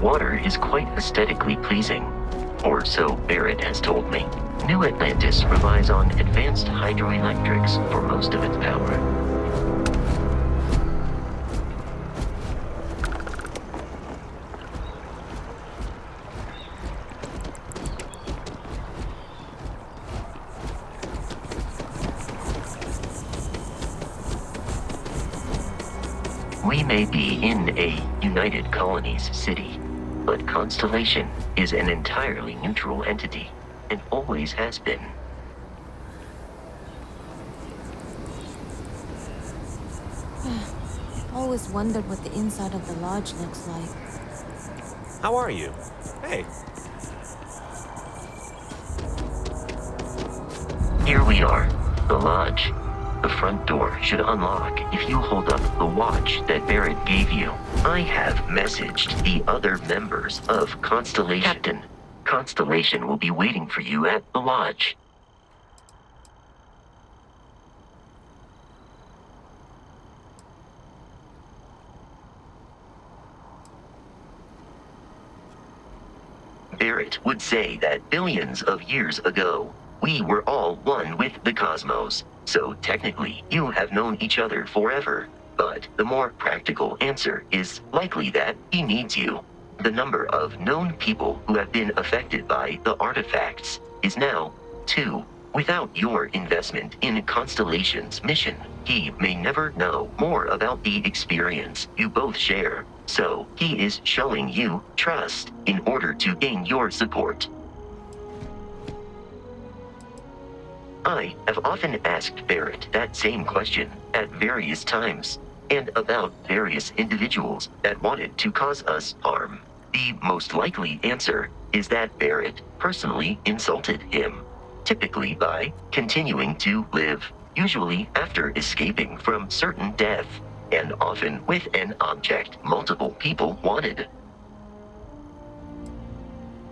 water is quite aesthetically pleasing. Or so Barrett has told me. New Atlantis relies on advanced hydroelectrics for most of its power. We may be in a United Colonies city, but Constellation is an entirely neutral entity, and always has been. I've always wondered what the inside of the lodge looks like. How are you? Hey. Here we are, the lodge. The front door should unlock if you hold up the watch that Barrett gave you. I have messaged the other members of Constellation. Captain, Constellation will be waiting for you at the lodge. Barrett would say that billions of years ago, we were all one with the cosmos. So technically, you have known each other forever. But the more practical answer is likely that he needs you. The number of known people who have been affected by the artifacts is now 2. Without your investment in Constellation's mission, he may never know more about the experience you both share. So he is showing you trust in order to gain your support. I have often asked Barrett that same question at various times, and about various individuals that wanted to cause us harm. The most likely answer is that Barrett personally insulted him, typically by continuing to live, usually after escaping from certain death, and often with an object multiple people wanted.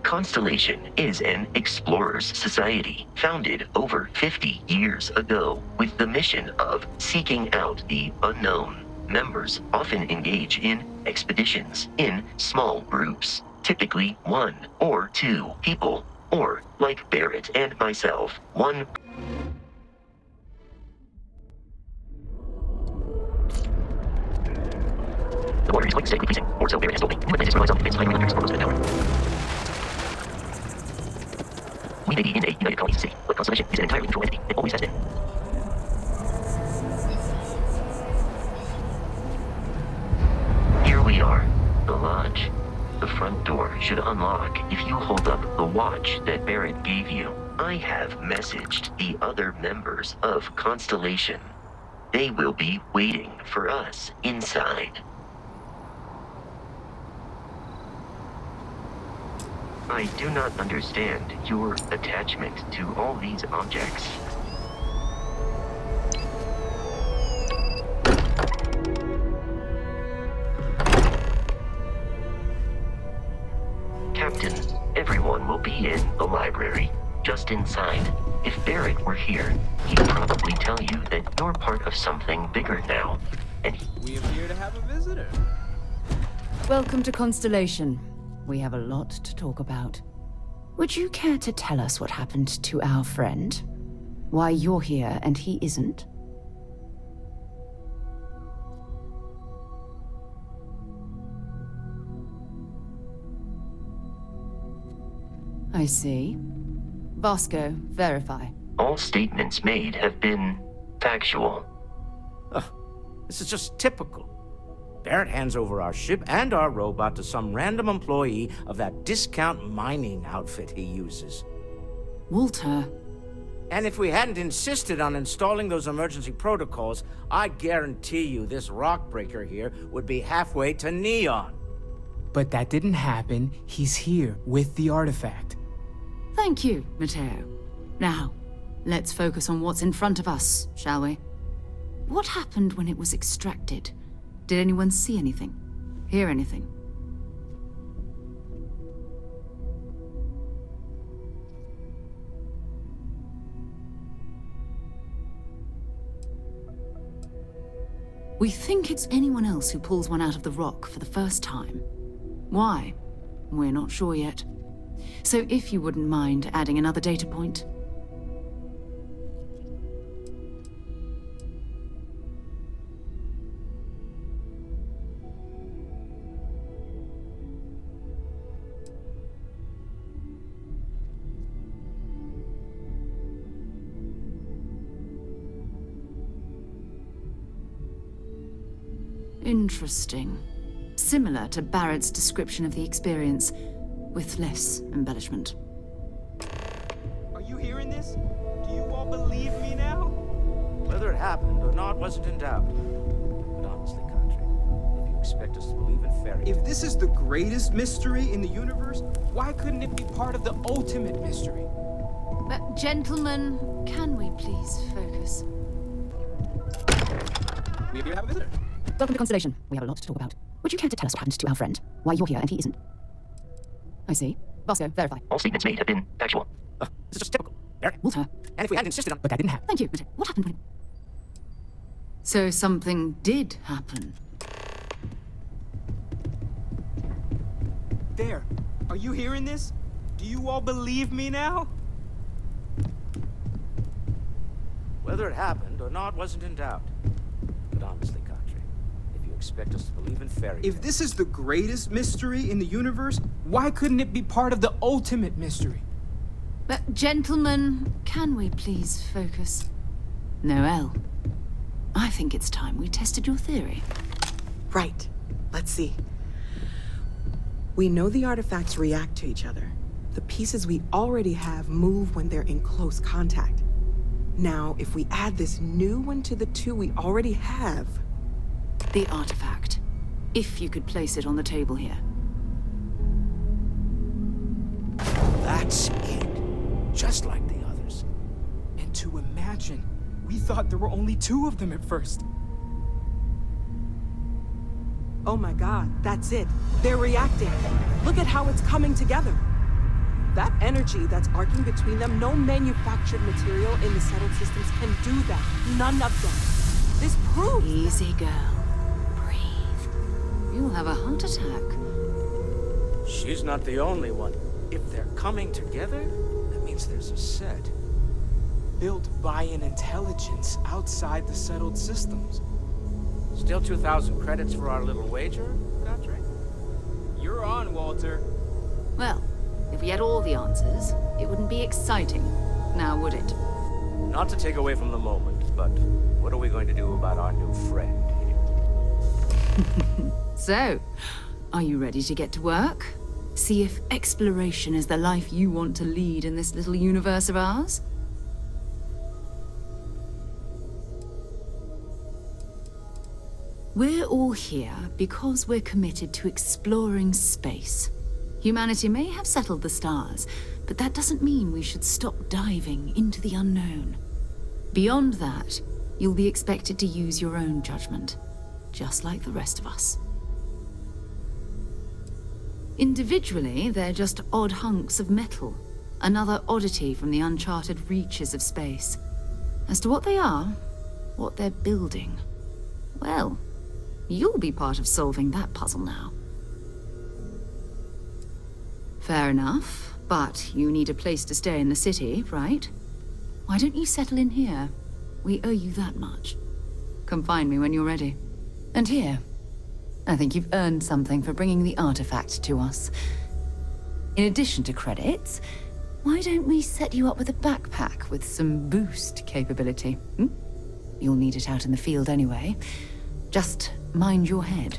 Constellation is an explorers society founded over 50 years ago with the mission of seeking out the unknown. Members often engage in expeditions in small groups, typically 1 or 2 people, or like Barrett and myself, one. The water is quite steadily pleasing, or so Barrett has told me. New Atlantis relies on advanced hydroelectrics for most of its power. We may be in a United Colonies city, but Constellation is an entirely neutral entity, and always has been. Here we are, the lodge. The front door should unlock if you hold up the watch that Barrett gave you. I have messaged the other members of Constellation. They will be waiting for us inside. I do not understand your attachment to all these objects. Captain, everyone will be in the library, just inside. If Barrett were here, he'd probably tell you that you're part of something bigger now. And we appear to have a visitor. Welcome to Constellation. We have a lot to talk about. Would you care to tell us what happened to our friend? Why you're here and he isn't? I see. Vasco, verify. all statements made have been factual. This is just typical. Barrett hands over our ship and our robot to some random employee of that discount mining outfit he uses. Walter. And if we hadn't insisted on installing those emergency protocols, I guarantee you this rock breaker here would be halfway to Neon. But that didn't happen. He's here with the artifact. Thank you, Matteo. Now, let's focus on what's in front of us, shall we? What happened when it was extracted? Did anyone see anything? Hear anything? We think it's anyone else who pulls one out of the rock for the first time. Why? We're not sure yet. So if you wouldn't mind adding another data point. Interesting. Similar to Barrett's description of the experience, with less embellishment. Are you hearing this? Do you all believe me now? Whether it happened or not wasn't in doubt. But honestly, Country, if you expect us to believe in fairy If this is the greatest mystery in the universe, why couldn't it be part of the ultimate mystery? But gentlemen, can we please focus? We appear to have a visitor. Welcome to Constellation. We have a lot to talk about. Would you care to tell us what happened to our friend? Why you're here and he isn't? I see. Vasco, verify. All statements made have been factual. This is just typical. Barrett. Walter. And if we hadn't insisted on... But that didn't happen. Thank you. But what happened when... So something did happen. There. Are you hearing this? Do you all believe me now? Whether it happened or not wasn't in doubt. But honestly, Country, if you expect us to believe in fairy If this is the greatest mystery in the universe, why couldn't it be part of the ultimate mystery? But gentlemen, can we please focus? Noelle, I think it's time we tested your theory. Right. Let's see. We know the artifacts react to each other. The pieces we already have move when they're in close contact. Now, if we add this new one to the two we already have... The artifact. If you could place it on the table here. That's it. Just like the others. And to imagine, we thought there were only two of them at first. Oh my god, that's it. They're reacting. Look at how it's coming together. That energy that's arcing between them, no manufactured material in the settled systems can do that. None of them. This proves... Easy, girl. Breathe. You'll have a heart attack. She's not the only one. If they're coming together, that means there's a set. Built by an intelligence outside the settled systems. Still 2,000 credits for our little wager, Country? You're on, Walter. Well, if we had all the answers, it wouldn't be exciting, now would it? Not to take away from the moment, but what are we going to do about our new friend here? So, are you ready to get to work? See if exploration is the life you want to lead in this little universe of ours? We're all here because we're committed to exploring space. Humanity may have settled the stars, but that doesn't mean we should stop diving into the unknown. Beyond that, you'll be expected to use your own judgment, just like the rest of us. Individually, they're just odd hunks of metal, another oddity from the uncharted reaches of space. As to what they are, what they're building, well, you'll be part of solving that puzzle now. Fair enough, but you need a place to stay in the city, right? Why don't you settle in here? We owe you that much. Come find me when you're ready. And here, I think you've earned something for bringing the artifact to us. In addition to credits, why don't we set you up with a backpack with some boost capability? You'll need it out in the field anyway. Just mind your head.